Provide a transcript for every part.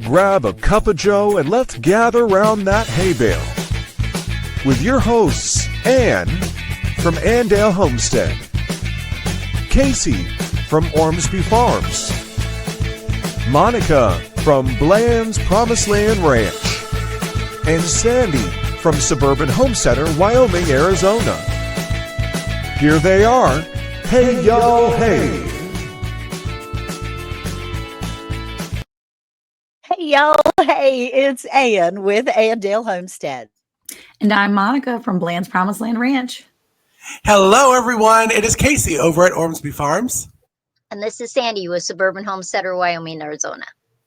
Grab a cup of joe and let's gather round that hay bale. With your hosts, Ann from Andale Homestead, Cayce from Ormsby Farms, Monica from Bland's Promised Land Ranch, and Sandi from Suburban Homesteader, Wyoming, Arizona. Here they are. Hey, y'all, hey. Hey, y'all. Hey, it's Ann with Andale Homestead. And I'm Monica from Bland's Promised Land Ranch. Hello, everyone. It is Cayce over at Ormsby Farms. And this is Sandi with Suburban Homesteader, Wyoming, Arizona.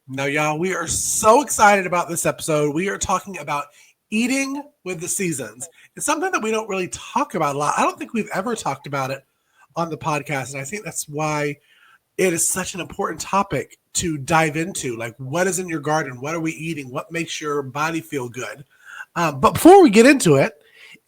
Now, y'all, we are so excited about this episode. We are talking about eating with the seasons. It's something that we don't really talk about a lot. I don't think we've ever talked about it on the podcast. And I think that's why it is such an important topic to dive into. Like, what is in your garden? What are we eating? What makes your body feel good? But before we get into it,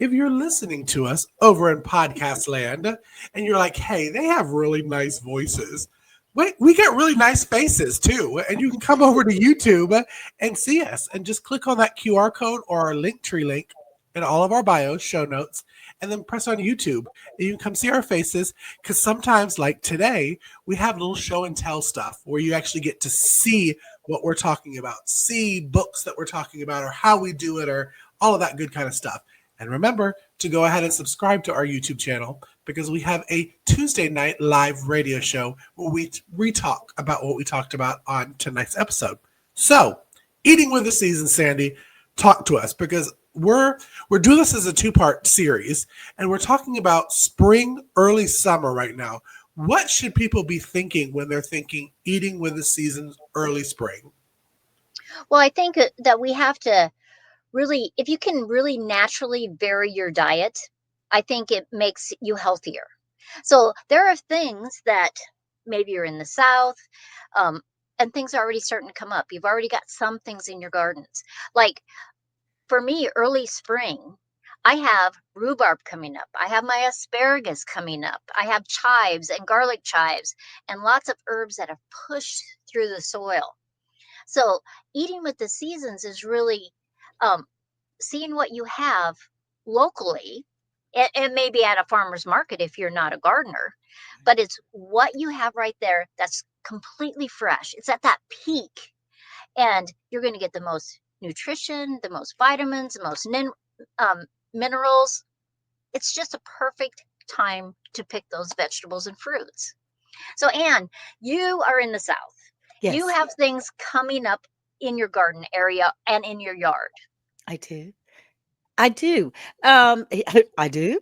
if you're listening to us over in podcast land and you're like, hey, they have really nice voices. Wait, we get really nice faces too. And you can come over to YouTube and see us and just click on that QR code or our Linktree link in all of our bios, show notes, and then press on YouTube. And you can come see our faces because sometimes, like today, we have little show and tell stuff where you actually get to see what we're talking about, see books that we're talking about or how we do it or all of that good kind of stuff. And remember to go ahead and subscribe to our YouTube channel because we have a Tuesday night live radio show where we re-talk about what we talked about on tonight's episode. So, eating with the season, Sandi, talk to us because we're doing this as a two-part series and we're talking about spring, early summer right now. What should people be thinking when they're thinking eating with the season, early spring? Well, I think that we have to really, if you can really naturally vary your diet, I think it makes you healthier. So there are things that maybe you're in the South, and things are already starting to come up. You've already got some things in your gardens. Like for me, early spring, I have rhubarb coming up. I have my asparagus coming up. I have chives and garlic chives and lots of herbs that have pushed through the soil. So eating with the seasons is really seeing what you have locally and maybe at a farmer's market if you're not a gardener, but it's what you have right there that's completely fresh. It's at that peak and you're going to get the most nutrition, the most vitamins, the most minerals. It's just a perfect time to pick those vegetables and fruits. So Ann, you are in the South. Yes. You have things coming up in your garden area and in your yard. I do. I do. I do.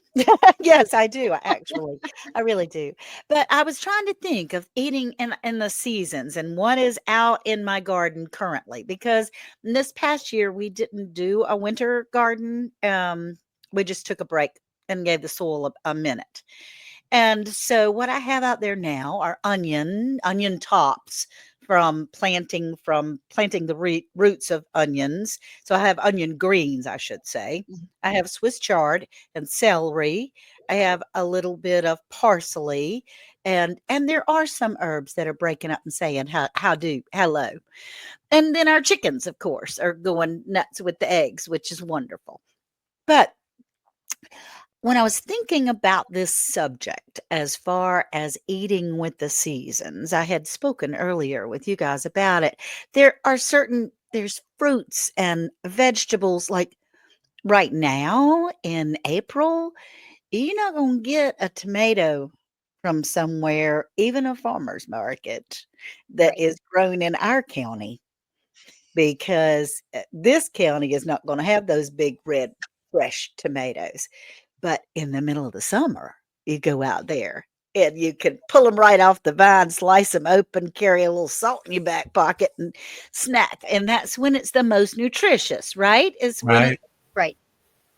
Yes, I do. Actually, I really do. But I was trying to think of eating in the seasons and what is out in my garden currently, because this past year we didn't do a winter garden. We just took a break and gave the soil a minute. And so what I have out there now are onion tops from planting the roots of onions. So I have onion greens, I should say. I have Swiss chard and celery. I have a little bit of parsley, and there are some herbs that are breaking up and saying hello. And then our chickens, of course, are going nuts with the eggs, which is wonderful. But when I was thinking about this subject, as far as eating with the seasons, I had spoken earlier with you guys about it. There's fruits and vegetables like right now in April, you're not going to get a tomato from somewhere, even a farmer's market that Right. is grown in our county, because this county is not going to have those big red fresh tomatoes. But in the middle of the summer, you go out there and you can pull them right off the vine, slice them open, carry a little salt in your back pocket and snack. And that's when it's the most nutritious, right? Is Right.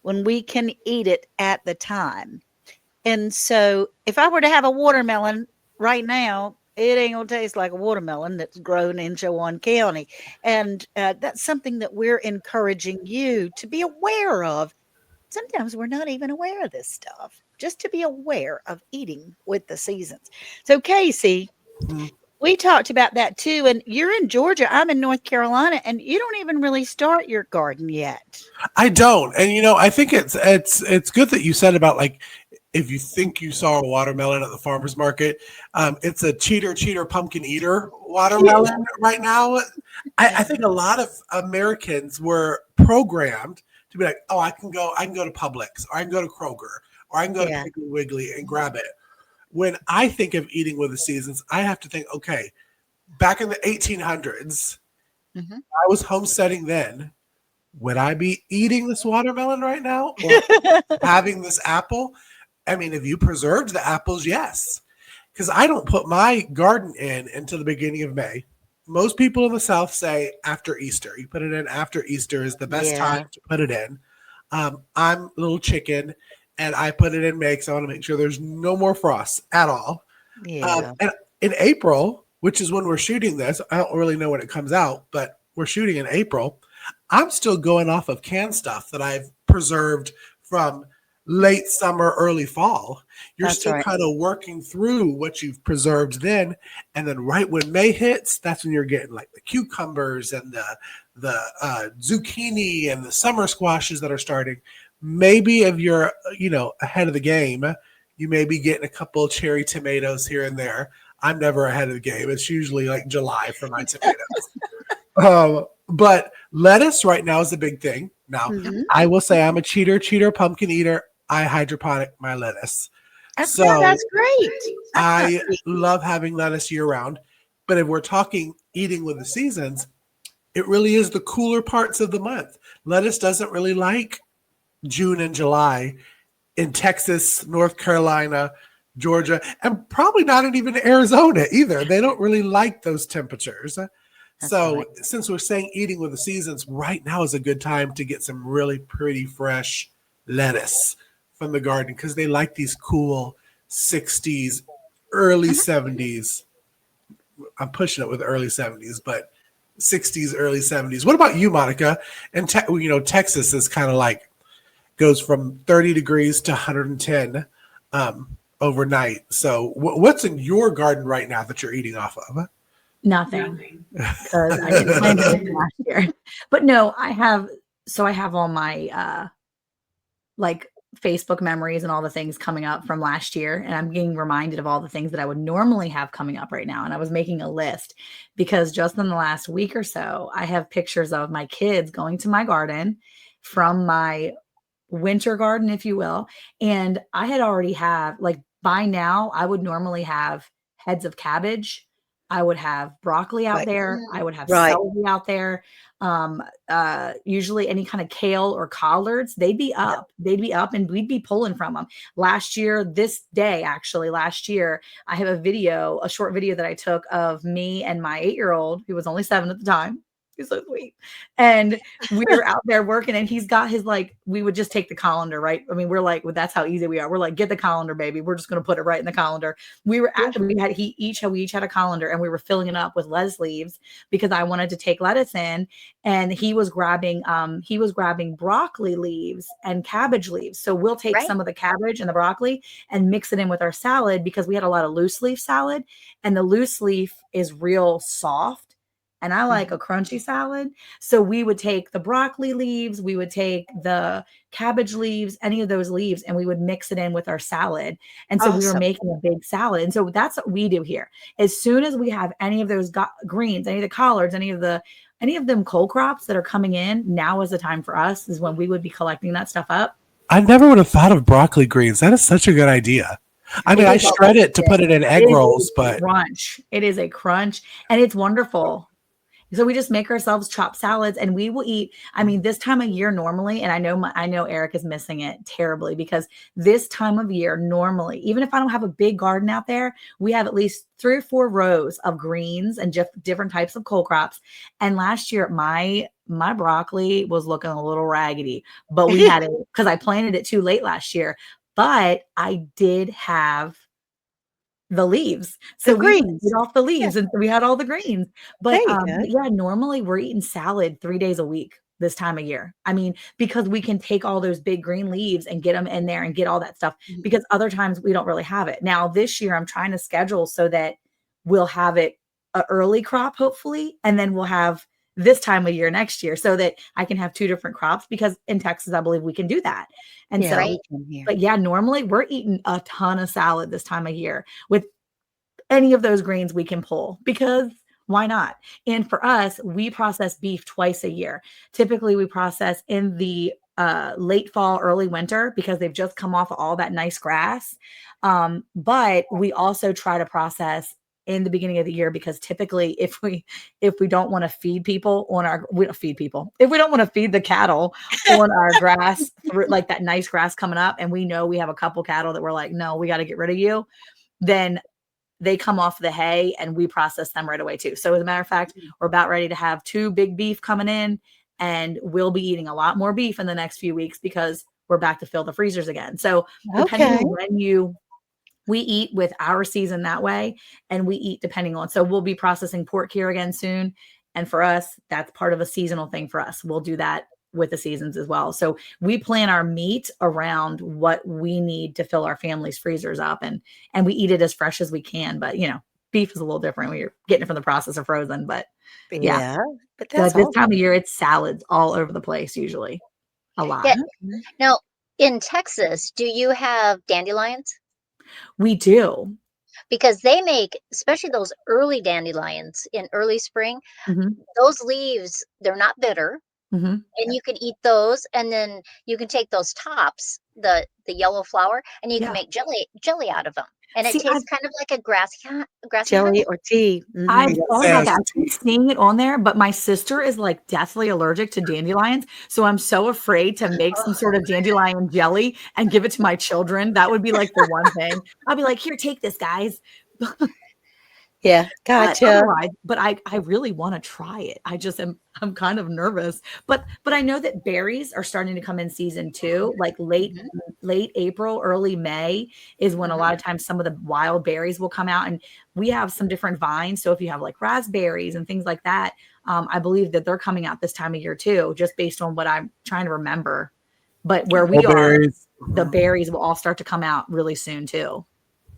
when we can eat it at the time. And so if I were to have a watermelon right now, it ain't gonna taste like a watermelon that's grown in Chowan County. And that's something that we're encouraging you to be aware of. Sometimes we're not even aware of this stuff, just to be aware of eating with the seasons. So, Cayce, Mhm. We talked about that too. And you're in Georgia. I'm in North Carolina, and you don't even really start your garden yet. I don't, and I think it's good that you said about like if you think you saw a watermelon at the farmer's market, it's a cheater pumpkin eater watermelon right now. I think a lot of Americans were programmed to be like, oh, I can go to Publix, or I can go to Kroger, or I can go to Yeah. Piggly Wiggly and grab it. When I think of eating with the seasons, I have to think, okay, back in the 1800s, Mhm. I was homesteading then. Would I be eating this watermelon right now, or having this apple? I mean, if you preserved the apples, yes. Because I don't put my garden in until the beginning of May. Most people in the South say after Easter. You put it in after Easter is the best time to put it in. I'm a little chicken, and I put it in May because I want to make sure there's no more frost at all. Yeah. And in April, which is when we're shooting this, I don't really know when it comes out, but we're shooting in April. I'm still going off of canned stuff that I've preserved from late summer, early fall. You're That's still right. kind of working through what you've preserved then. And then right when May hits, that's when you're getting like the cucumbers and the zucchini and the summer squashes that are starting. Maybe if you're, ahead of the game, you may be getting a couple of cherry tomatoes here and there. I'm never ahead of the game. It's usually like July for my tomatoes. But lettuce right now is the big thing. Now, Mhm. I will say I'm a cheater pumpkin eater. I hydroponic my lettuce. That's So great. I love having lettuce year round. But if we're talking eating with the seasons, it really is the cooler parts of the month. Lettuce doesn't really like June and July in Texas, North Carolina, Georgia, and probably not even Arizona either. They don't really like those temperatures. So right. since we're saying eating with the seasons, right now is a good time to get some really pretty fresh lettuce from the garden because they like these cool 60s, early 70s. I'm pushing it with early 70s, but 60s, early 70s. What about you, Monica? And Texas is kind of like goes from 30 degrees to 110 overnight. So what's in your garden right now that you're eating off of? Nothing, because I didn't plant anything last year. But no, I have all my like Facebook memories and all the things coming up from last year, and I'm getting reminded of all the things that I would normally have coming up right now. And I was making a list because just in the last week or so, I have pictures of my kids going to my garden from my winter garden, if you will. And I had already have, like, by now, I would normally have heads of cabbage. I would have broccoli out Right. there. I would have Right. celery out there. Usually any kind of kale or collards, they'd be up. They'd be up and we'd be pulling from them. Last year, last year, I have a short video that I took of me and my 8-year-old, who was only 7 at the time. He's so sweet. And we were out there working, and he's got his, like, we would just take the colander, right? I mean, we're like, well, that's how easy we are. We're like, get the colander, baby. We're just going to put it right in the colander. We each had a colander, and we were filling it up with lettuce leaves because I wanted to take lettuce in, and he was grabbing broccoli leaves and cabbage leaves. So we'll take Right. some of the cabbage and the broccoli and mix it in with our salad because we had a lot of loose leaf salad, and the loose leaf is real soft. And I like a crunchy salad. So we would take the broccoli leaves, we would take the cabbage leaves, any of those leaves, and we would mix it in with our salad. And so we were Awesome. making a big salad. And so that's what we do here. As soon as we have any of those greens, any of the collards, any of them cole crops that are coming in, now is the time for us, is when we would be collecting that stuff up. I never would have thought of broccoli greens. That is such a good idea. I mean, I shred it to put it in egg rolls, but crunch. It is a crunch, and it's wonderful. So we just make ourselves chopped salads, and we will eat. I mean, this time of year normally, and I know Eric is missing it terribly because this time of year normally, even if I don't have a big garden out there, we have at least 3 or 4 rows of greens and just different types of cole crops. And last year, my broccoli was looking a little raggedy, but we had it because I planted it too late last year. But I did have the leaves. So we greens. get off the leaves, and we had all the greens. But There you go. yeah, normally we're eating salad 3 days a week this time of year. I mean, because we can take all those big green leaves and get them in there and get all that stuff, because other times we don't really have it. Now this year I'm trying to schedule so that we'll have it a early crop, hopefully, and then we'll have this time of year next year so that I can have 2 different crops, because in Texas, I believe we can do that. And Yeah, so, Right. we can here. but yeah, normally we're eating a ton of salad this time of year with any of those grains we can pull, because why not? And for us, we process beef twice a year. Typically, we process in the late fall, early winter, because they've just come off of all that nice grass. But we also try to process in the beginning of the year, because typically if we don't want to feed people on our we don't feed people if we don't want to feed the cattle on our grass through like that nice grass coming up, and we know we have a couple cattle that we're like, no, we got to get rid of you, then they come off the hay and we process them right away too. So as a matter of fact, we're about ready to have 2 big beef coming in, and we'll be eating a lot more beef in the next few weeks because we're back to fill the freezers again. So depending Okay. on when we eat with our season that way, and we eat depending on, so we'll be processing pork here again soon. And for us, that's part of a seasonal thing for us. We'll do that with the seasons as well. So we plan our meat around what we need to fill our family's freezers up, and we eat it as fresh as we can. But beef is a little different when you're getting it from the processor frozen. But yeah, Yeah, but but that's this all. time of year, it's salads all over the place, usually a lot. Yeah. Now, in Texas, do you have dandelions? We do. Because they make, especially those early dandelions in early spring, Hmm. those leaves, they're not bitter, Hmm. and you can eat those, and then you can take those tops, the yellow flower, and you can Yeah. make jelly out of them, and it See, tastes kind of like a grassy Jelly honey. or tea. I've Yeah, thought about Sarah's that. I keep tea. seeing it on there, but my sister is like deathly allergic to dandelions. So I'm so afraid to make some sort of dandelion jelly and give it to my children. That would be like the one thing. I'll be like, here, take this, guys. Yeah, But gotcha. otherwise, I really want to try it. I'm kind of nervous. But I know that berries are starting to come in season too, like Mhm, late April, early May is when a mhm. lot of times some of the wild berries will come out. And we have some different vines. So if you have like raspberries and things like that, I believe that they're coming out this time of year too, just based on what I'm trying to remember. But where we are, Mulberries. the berries will all start to come out really soon too.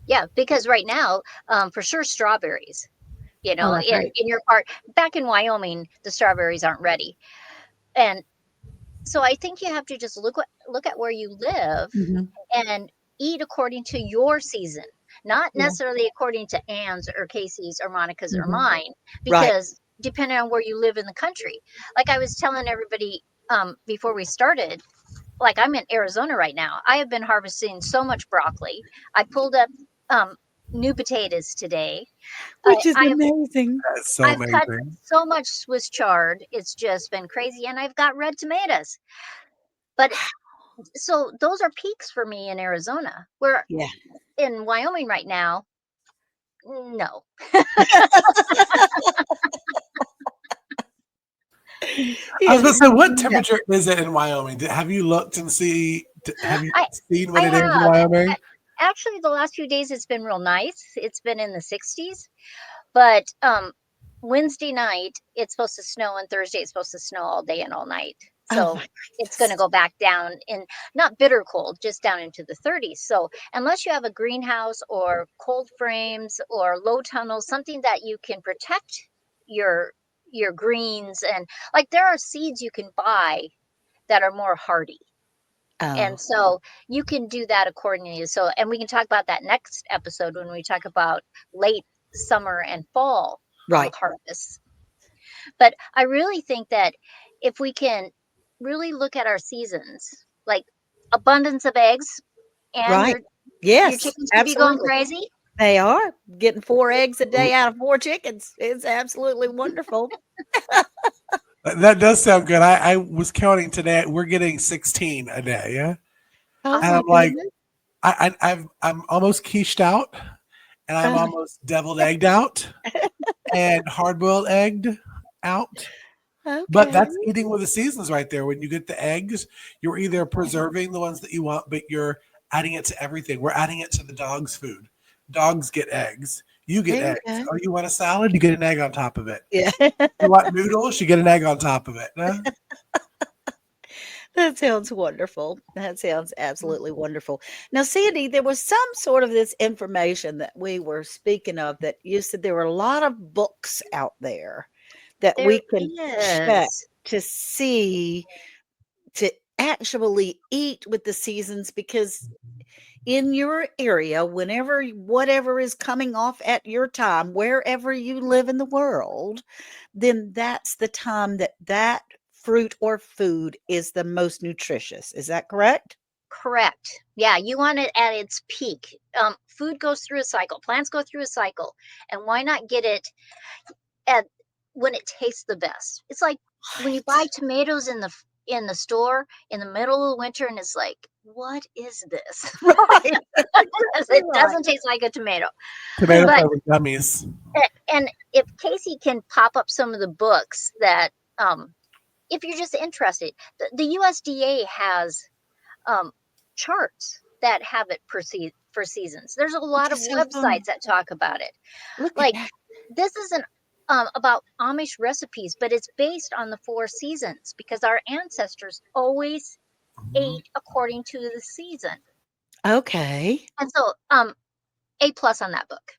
Yeah, because right now, for sure, strawberries. Oh, that's In right. your part, back in Wyoming, the strawberries aren't ready, and so I think you have to just look at where you live Hmm. and eat according to your season, not Yeah. necessarily according to Anne's or Casey's or Monica's or Hmm. mine, Right. because depending on where you live in the country. Like I was telling everybody before we started, like I'm in Arizona right now. I have been harvesting so much broccoli. I pulled up um, new potatoes today. Which is I have amazing. That's so I've cut amazing. so much Swiss chard. It's just been crazy, and I've got red tomatoes. But so those are peaks for me in Arizona. Where Yeah. in Wyoming right now, no. I was Yeah. going to say, what No. temperature is it in Wyoming? Have you looked and have you I seen what I it is in have Wyoming? actually the last few days it's been real nice. It's been in the 60s, but Wednesday night it's supposed to snow, and Thursday it's supposed to snow all day and all night. Oh So my it's going to goodness. go back down in not bitter cold, just down into the 30s. So unless you have a greenhouse or cold frames or low tunnels, something that you can protect your greens, and like there are seeds you can buy that are more hardy. And Oh, so you can do that accordingly. So, and we can talk about that next episode when we talk about late summer and fall right. harvests. But I really think that if we can really look at our seasons, like abundance of eggs, and Right. your Yes, chickens could be going absolutely. crazy. They are getting 4 eggs a day out of 4 chickens. It's absolutely wonderful. That does sound good. I was counting today. We're getting 16 a day. Yeah. Oh And Awesome. my I'm like, goodness. I'm almost quiche out, and I'm Uh, almost deviled egged out, and hard boiled egged out. But okay. that's eating with the seasons right there. When you get the eggs, you're either preserving the ones that you want, but you're adding it to everything. We're adding it to the dog's food. Dogs get eggs. You get There you eggs. go. Oh, you want a salad? You get an egg on top of it. Yeah. You want noodles? You get an egg on top of it. Huh? That sounds wonderful. That sounds absolutely wonderful. Now, Sandy, there was some sort of this information that we were speaking of that you said there were a lot of books out there that There we can check is. to see to actually eat with the seasons because in your area, whenever whatever is coming off at your time, wherever you live in the world, then that's the time that that fruit or food is the most nutritious. Is that correct? Correct. Yeah, you want it at its peak. Food goes through a cycle. Plants go through a cycle, and why not get it at when it tastes the best? It's like when you buy Right. tomatoes in the store in the middle of the winter, and it's like, what is this? Right. It Right. doesn't taste like a tomato. Tomato But flavored gummies. and if Casey can pop up some of the books that, if you're just interested, the USDA has um, charts that have it for seasons. There's a Which lot of is so fun. websites that talk about it. Look at Like that. this isn't about Amish recipes, but it's based on the four seasons because our ancestors always Mhm. ate according to the season. Okay. And so, A plus on that book.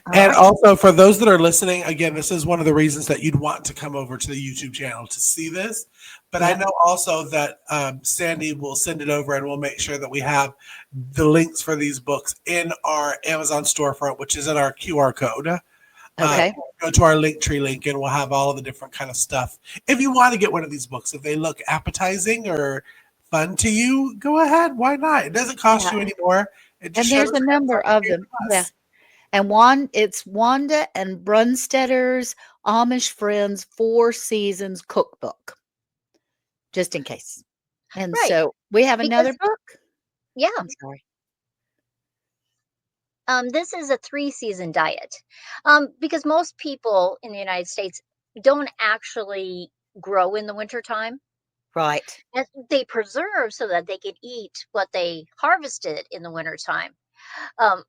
All And right. also, for those that are listening, again, this is one of the reasons that you'd want to come over to the YouTube channel to see this. But I Yep. know also that Sandy will send it over and we'll make sure that we have the links for these books in our Amazon storefront, which is in our QR code. Okay. Go to our Linktree link and we'll have all of the different kind of stuff. If you want to get one of these books, if they look appetizing or fun to you, go ahead. Why not? It doesn't cost Yeah. you anymore. It just And shows there's a number that of you them. care Yeah. us. And it's Wanda and Brunstetter's Amish Friends Four Seasons Cookbook, just in case. And Right. so we have another Because, book. yeah, I'm sorry. this is a 3 season diet. Because most people in the United States don't actually grow in the wintertime. Right. And they preserve so that they can eat what they harvested in the wintertime. Um,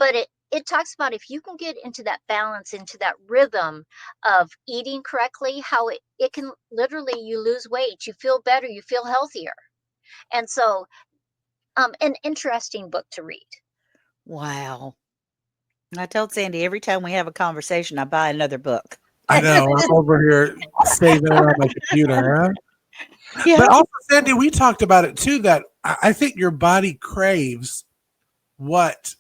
but it talks about if you can get into that balance, into that rhythm of eating correctly, how it can literally you lose weight, you feel better, you feel healthier. And so an interesting book to read. Wow. I told Sandy every time we have a conversation, I buy another book. I know. I'm over here saving it on my computer. Huh? But Yeah. also, Sandy, we talked about it too. That I think your body craves what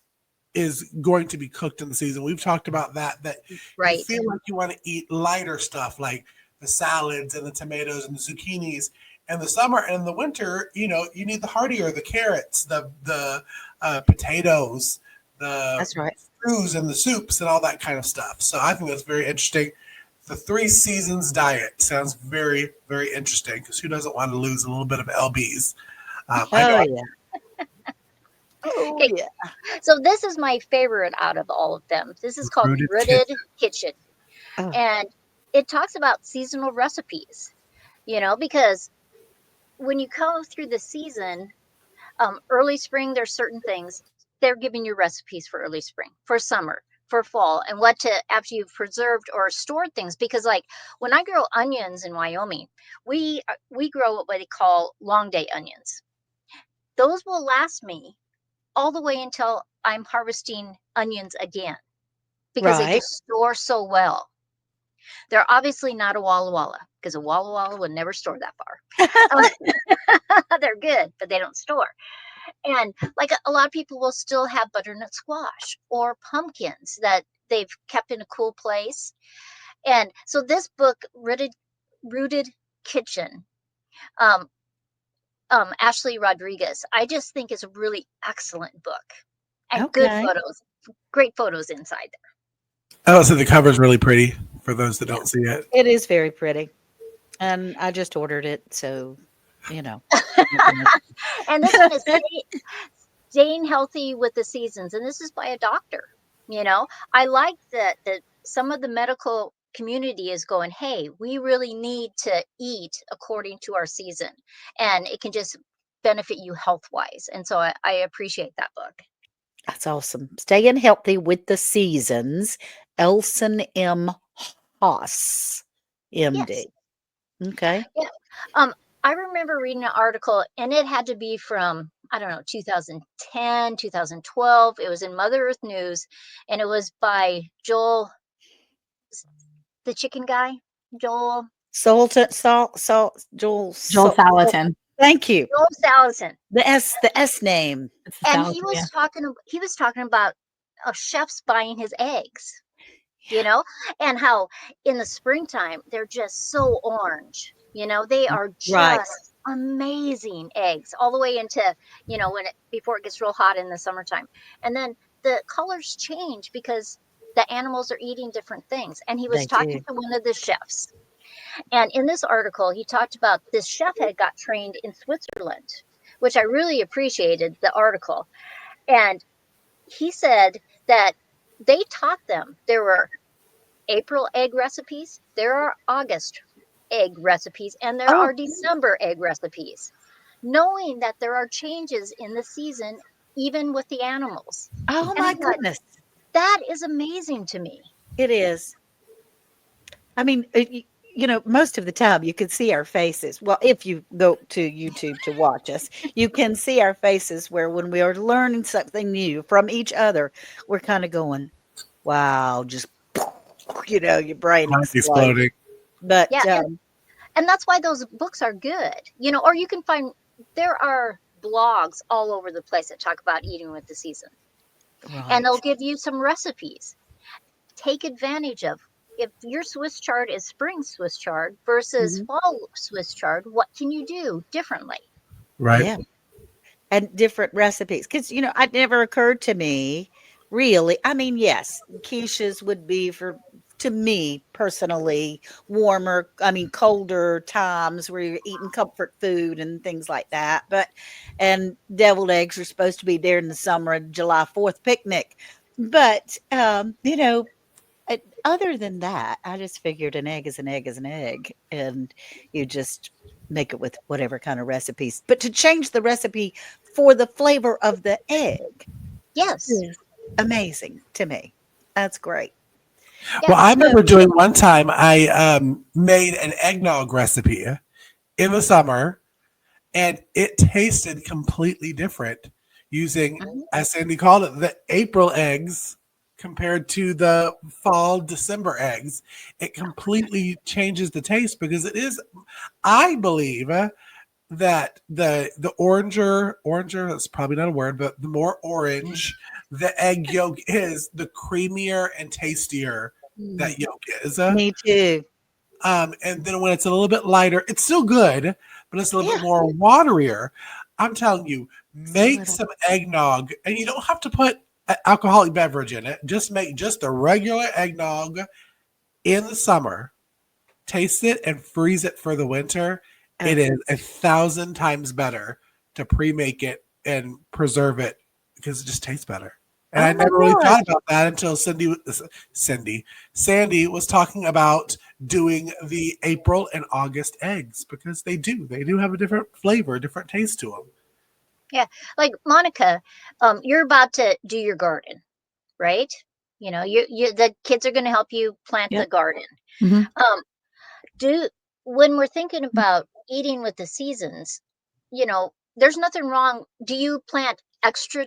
is going to be cooked in the season. We've talked about that. That you Right. feel like you want to eat lighter stuff, like the salads and the tomatoes and the zucchinis. In the summer and in the winter, you need the heartier, the carrots, the potatoes, the That's right. stews and the soups and all that kind of stuff. So I think that's very interesting. The 3 seasons diet sounds very, very interesting because who doesn't want to lose a little bit of lbs? I know. Oh yeah. Oh Okay. yeah. So this is my favorite out of all of them. This is called Rooted Rooted Kitchen. Oh, And it talks about seasonal recipes, because when you go through the season, early spring, there's certain things they're giving you recipes for early spring, for summer, for fall, and what to after you've preserved or stored things. Because like when I grow onions in Wyoming, we grow what they call long day onions. Those will last me all the way until I'm harvesting onions again because they right. just store so well. They're obviously not a Walla Walla because a Walla Walla would never store that far. They're good, but they don't store. And like a lot of people will still have butternut squash or pumpkins that they've kept in a cool place. And so this book, Rooted Kitchen, um, Ashley Rodriguez, I just think is a really excellent book and good Okay. photos, great photos inside Oh, so the cover's really pretty for those that don't see it. It is very pretty. And I just ordered it, so you know. there. And this one is staying healthy with the seasons, and this is by a doctor. I like that some of the medical community is going, hey, we really need to eat according to our season, and it can just benefit you health wise. And so I appreciate that book. That's awesome. Staying healthy with the seasons. Elson M. Haas, Yes. MD. Okay. Yeah. um I remember reading an article, and it had to be from, I don't know, 2010, 2012. It was in Mother Earth News, and it was by Joel, the chicken guy, Joel. Sultan, Joel, Joel Salatin. Thank you. Joel Salatin. The S name. It's the And Salatin, yeah. he was talking about chefs buying his eggs, you know, and how in the springtime they're just so orange. You know, they are Right. just amazing eggs all the way into, you know, before it gets real hot in the summertime. And then the colors change because the animals are eating different things. And he was They talking do. to one of the chefs. And in this article, he talked about this chef had got trained in Switzerland, which I really appreciated the article. And he said that they taught them there were April egg recipes, there are August egg recipes, and there Oh. are December egg recipes, knowing that there are changes in the season, even with the animals. Oh And I my thought, goodness. that is amazing to me. It is. I mean, you know, most of the time you can see our faces. Well, if you go to YouTube to watch us, you can see our faces where when we are learning something new from each other, we're kind of going, wow, just, you know, your brain Mine's explodes. exploding. But Yeah, and that's why those books are good, you know, or you can find, there are blogs all over the place that talk about eating with the season, right. and they'll give you some recipes. Take advantage of, if your Swiss chard is spring Swiss chard versus Mhm. fall Swiss chard, what can you do differently? Right. Yeah. And different recipes. Because, you know, it never occurred to me really. I mean, yes, quiches would be to me personally, warmer, I mean, colder times where you're eating comfort food and things like that. And deviled eggs are supposed to be during the summer, July 4th picnic. But, you know, other than that, I just figured an egg is an egg is an egg. And you just make it with whatever kind of recipes. But to change the recipe for the flavor of the egg Yes. is amazing to me. That's great. Yeah. Well, I remember doing one time, I made an eggnog recipe in the summer, and it tasted completely different using, as Sandy called it, the April eggs compared to the fall December eggs. It completely changes the taste because it is, I believe, that the oranger, that's probably not a word, but the more orange the egg yolk is, the creamier and tastier that yolk is. Me too. And then when it's a little bit lighter, it's still good, but it's a little bit more waterier. I'm telling you, make some eggnog, and you don't have to put an alcoholic beverage in it. Just make just a regular eggnog in the summer. Taste it and freeze it for the winter. It is 1,000 times better to pre-make it and preserve it because it just tastes better. And I never really thought about that until Sandy was talking about doing the April and August eggs, because they do have a different flavor, different taste to them. Yeah. Like Monica, you're about to do your garden, right? You know, the kids are going to help you plant the garden. Mhm. When we're thinking about eating with the seasons, you know, there's nothing wrong. Do you plant extra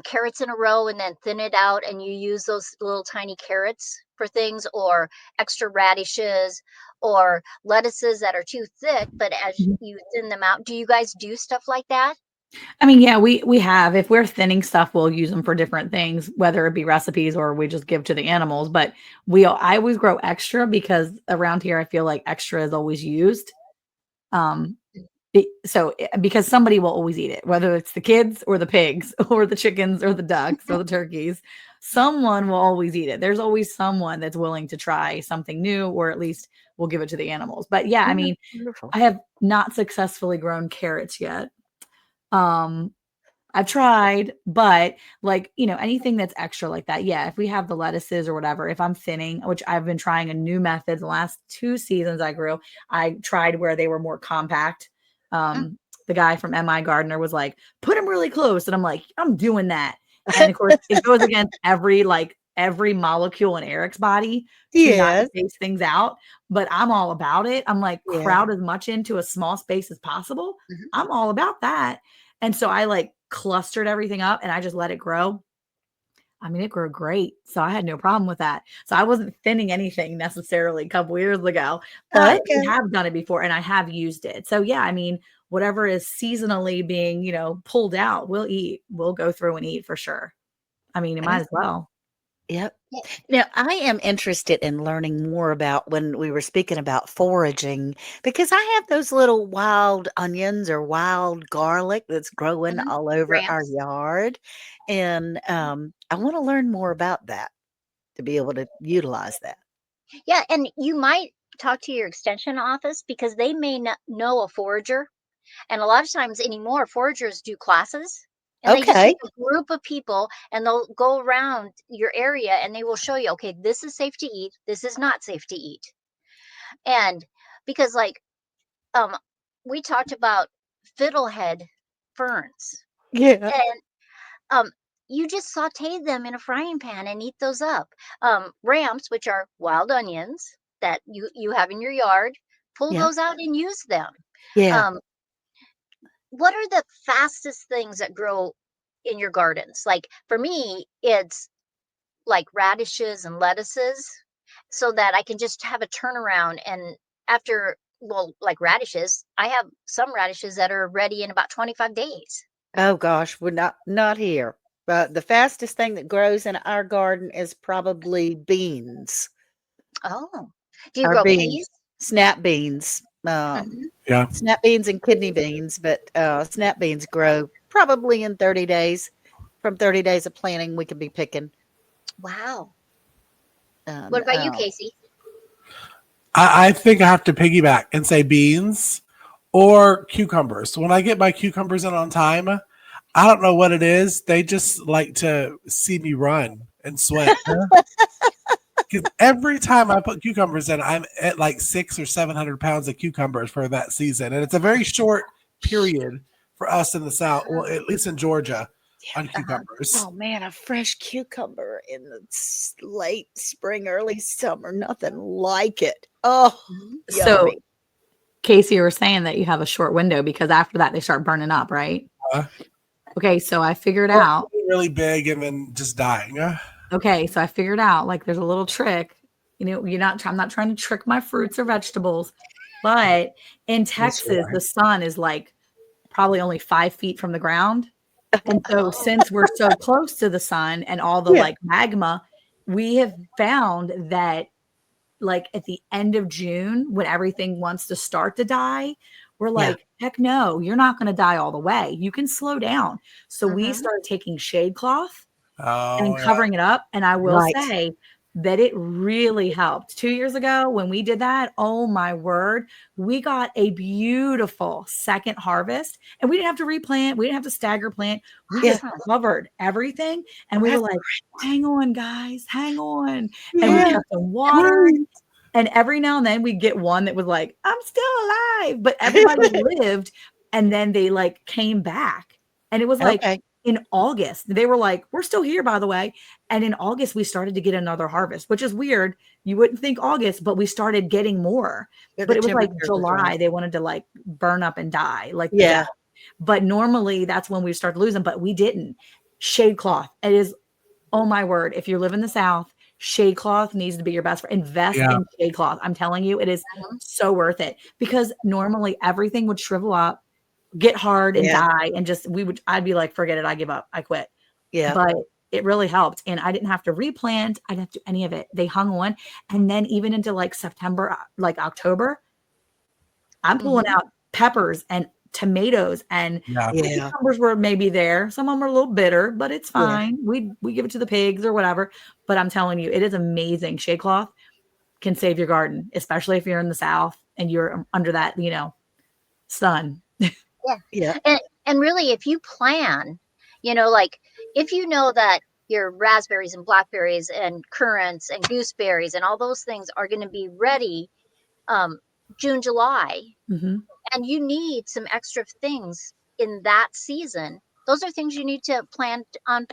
carrots in a row and then thin it out, and you use those little tiny carrots for things, or extra radishes or lettuces that are too thick, but as you thin them out, do you guys do stuff like that? I mean, yeah, we have. If we're thinning stuff, we'll use them for different things, whether it be recipes or we just give to the animals. But I always grow extra because around here I feel like extra is always used. Because somebody will always eat it, whether it's the kids or the pigs or the chickens or the ducks or the turkeys, someone will always eat it. There's always someone that's willing to try something new, or at least we'll give it to the animals. But yeah, I mean, Wonderful. I have not successfully grown carrots yet. I've tried, but like, you know, anything that's extra like that. Yeah. If we have the lettuces or whatever, if I'm thinning, which I've been trying a new method the last 2 seasons I tried where they were more compact. The guy from MI Gardener was like, put them really close. And I'm like, I'm doing that. And of course it goes against every like every molecule in Eric's body to not Yes. space things out, but I'm all about it. I'm like, Yeah. crowd as much into a small space as possible. Mhm. I'm all about that. And so I like clustered everything up and I just let it grow. I mean, it grew great. So I had no problem with that. So I wasn't thinning anything necessarily a couple years ago, but we Okay. have done it before and I have used it. So yeah, I mean, whatever is seasonally being, pulled out, we'll eat. We'll go through and eat for sure. I mean, you might as well. Yep. Yeah. Now, I am interested in learning more about when we were speaking about foraging, because I have those little wild onions or wild garlic that's growing Mhm. all over our Ramps. yard. And I want to learn more about that to be able to utilize that. Yeah, and you might talk to your extension office because they may not know a forager. And a lot of times anymore, foragers do classes and they just Okay. take a group of people and they'll go around your area and they will show you, okay, this is safe to eat, this is not safe to eat. And because, like, um, we talked about fiddlehead ferns, Yeah. and um, you just saute them in a frying pan and eat those up. Ramps, which are wild onions that you have in your yard, pull Yeah. those out and use them. Yeah. Um, what are the fastest things that grow in your gardens? Like for me, it's like radishes and lettuces so that I can just have a turnaround. And after, well, like radishes, I have some radishes that are ready in about 25 days. Oh gosh, we're not here. But the fastest thing that grows in our garden is probably beans. Oh, do you Our grow beans, peas? snap beans. Hmm. Yeah. Snap beans and kidney beans, but snap beans grow probably in 30 days. From 30 days of planting, we could be picking. Wow. What And about you, Casey? I think I have to piggyback and say beans or cucumbers. When I get my cucumbers in on time, I don't know what it is. They just like to see me run and sweat. Because every time I put cucumbers in, I'm at like 600 or 700 pounds of cucumbers for that season. And it's a very short period for us in the South, well, at least in Georgia, on cucumbers. oh man, a fresh cucumber in the late spring, early summer, nothing like it. Oh, Mhm. So, yummy. Casey, you were saying that you have a short window because after that they start burning up, right? Uh, Okay, so I figured or out. really big and then just dying. Okay, so I figured out like there's a little trick. I'm not trying to trick my fruits or vegetables, but in Yes, Texas, right. the sun is like probably only 5 feet from the ground. And so Oh. since we're so close to the sun and all the Yeah. like magma, we have found that like at the end of June, when everything wants to start to die, we're Yeah. like, heck no, you're not going to die all the way. You can slow down. So we Hmm. started taking shade cloth Oh, and yeah. covering it up. And I will Right. say that it really helped. 2 years ago, when we did that, oh my word, we got a beautiful second harvest and we didn't have to replant. We didn't have to stagger plant. We just Awesome. covered everything. And we were That's like, hang on, guys, hang on. And we yeah. kept them watered. And every now and then we get one that was like, I'm still alive. But everybody lived and then they like came back. And it was like Okay. in August, they were like, we're still here, by the way. And in August, we started to get another harvest, which is weird. You wouldn't think August, but we started getting more. The But it was like temperature was right. July, they wanted to like burn up and die, like the Yeah. death. But normally that's when we start losing, but we didn't. Shade cloth. It is, oh my word, if you live in the South, shade cloth needs to be your best friend. Invest Yeah. in shade cloth. I'm telling you, it is Mhm. so worth it because normally everything would shrivel up, get hard and Yeah. die. And just, I'd be like, forget it. I give up. I quit. Yeah. But it really helped. And I didn't have to replant. I didn't have to do any of it. They hung on. And then even into like September, like October, I'm pulling Mhm. out peppers and tomatoes and Yeah. the Yeah. cucumbers were maybe there. Some of them are a little bitter, but it's Yeah. fine. We give it to the pigs or whatever. But I'm telling you, it is amazing. Shade cloth can save your garden, especially if you're in the South and you're under that, sun. Yeah. Yeah. And really, if you plan, like if you know that your raspberries and blackberries and currants and gooseberries and all those things are going to be ready um, June, July, Mhm. and you need some extra things in that season, those are things you need to plan on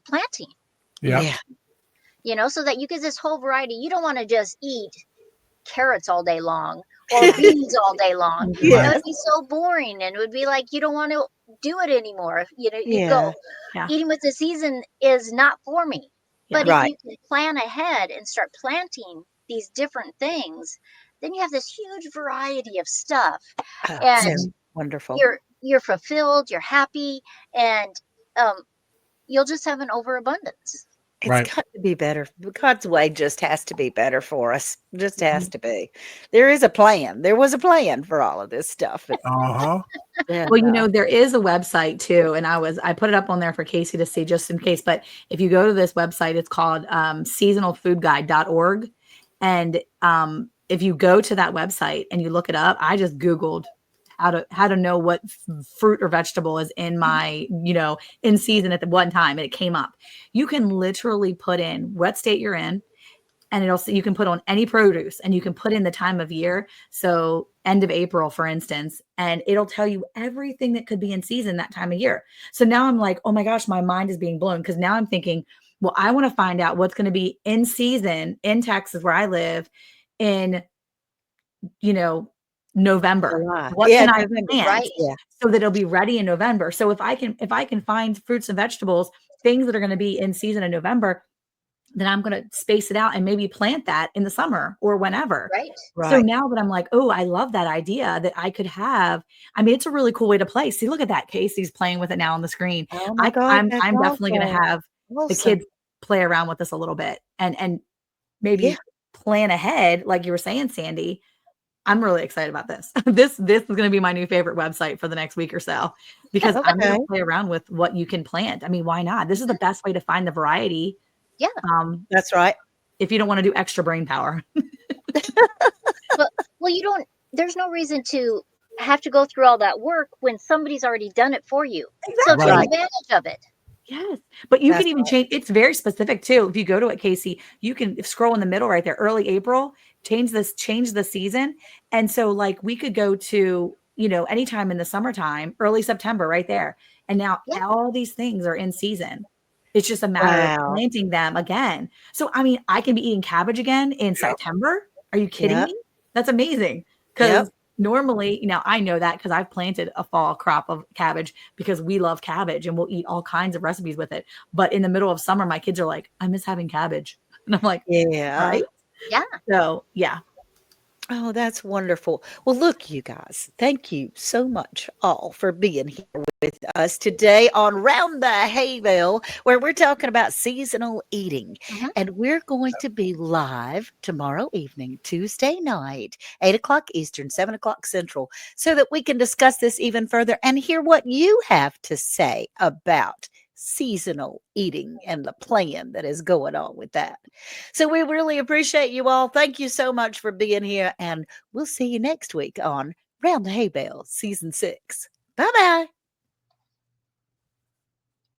planting. Yeah. Yeah. so that you get this whole variety. You don't want to just eat carrots all day long or beans all day long. That Yes. would be so boring, and it would be like you don't want to do it anymore. You Yeah. go, Yeah. eating with the season is not for me. Yeah. But if Right. you can plan ahead and start planting these different things, then you have this huge variety of stuff, Oh, and sounds wonderful. you're fulfilled, you're happy, and um, you'll just have an overabundance. It's Right. got to be better. God's way just has to be better for us. Just has Mhm. to be. There is a plan. There was a plan for all of this stuff. Uh-huh. Well, there is a website too, and I put it up on there for Casey to see just in case. But if you go to this website, it's called seasonalfoodguide.org. And if you go to that website and you look it up, I just Googled how to know what fruit or vegetable is in my, in season at the one time, and it came up. You can literally put in what state you're in, and you can put on any produce, and you can put in the time of year. So end of April, for instance, and it'll tell you everything that could be in season that time of year. So now I'm like, oh my gosh, my mind is being blown, because now I'm thinking, well, I want to find out what's going to be in season in Texas where I live in, November. July. What Yeah, can I November. plant Right. Yeah. so that it'll be ready in November? So if I can find fruits and vegetables, things that are going to be in season in November, then I'm going to space it out and maybe plant that in the summer or whenever. Right. So Right. now that I'm like, oh, I love that idea that I could have. I mean, it's a really cool way to play. See, look at that. Casey's playing with it now on the screen. Oh my God, that's I'm definitely going to awesome. have the Awesome. kids play around with this a little bit and Yeah. maybe plan ahead, like you were saying, Sandy. I'm really excited about this. This is going to be my new favorite website for the next week or so, because I'm going Okay. to play around with what you can plant. I mean, why not? This is the best way to find the variety. Yeah. That's right. If you don't want to do extra brain power. Well, there's no reason to have to go through all that work when somebody's already done it for you. So take Right. advantage of it. Yes. But you That's can even right. change. It's very specific too. If you go to it, Casey, you can scroll in the middle right there, early April, change the season. And so like we could go to, anytime in the summertime, early September right there. And now Yeah. all these things are in season. It's just a matter of Wow. planting them again. So, I mean, I can be eating cabbage again in September. Are you kidding Yep. me? That's amazing. Because normally, I know that because I've planted a fall crop of cabbage because we love cabbage and we'll eat all kinds of recipes with it. But in the middle of summer, my kids are like, I miss having cabbage. And I'm like, Yeah. right. Yeah. So, yeah. Oh, that's wonderful. Well, look, you guys, thank you so much all for being here with us today on Round the Hay Bale, where we're talking about seasonal eating. Mhm. And we're going to be live tomorrow evening, Tuesday night, 8 o'clock Eastern, 7 o'clock Central, so that we can discuss this even further and hear what you have to say about seasonal eating and the plan that is going on with that. So we really appreciate you all. Thank you so much for being here, and we'll see you next week on Round the Hay Bale Season 6. Bye-bye.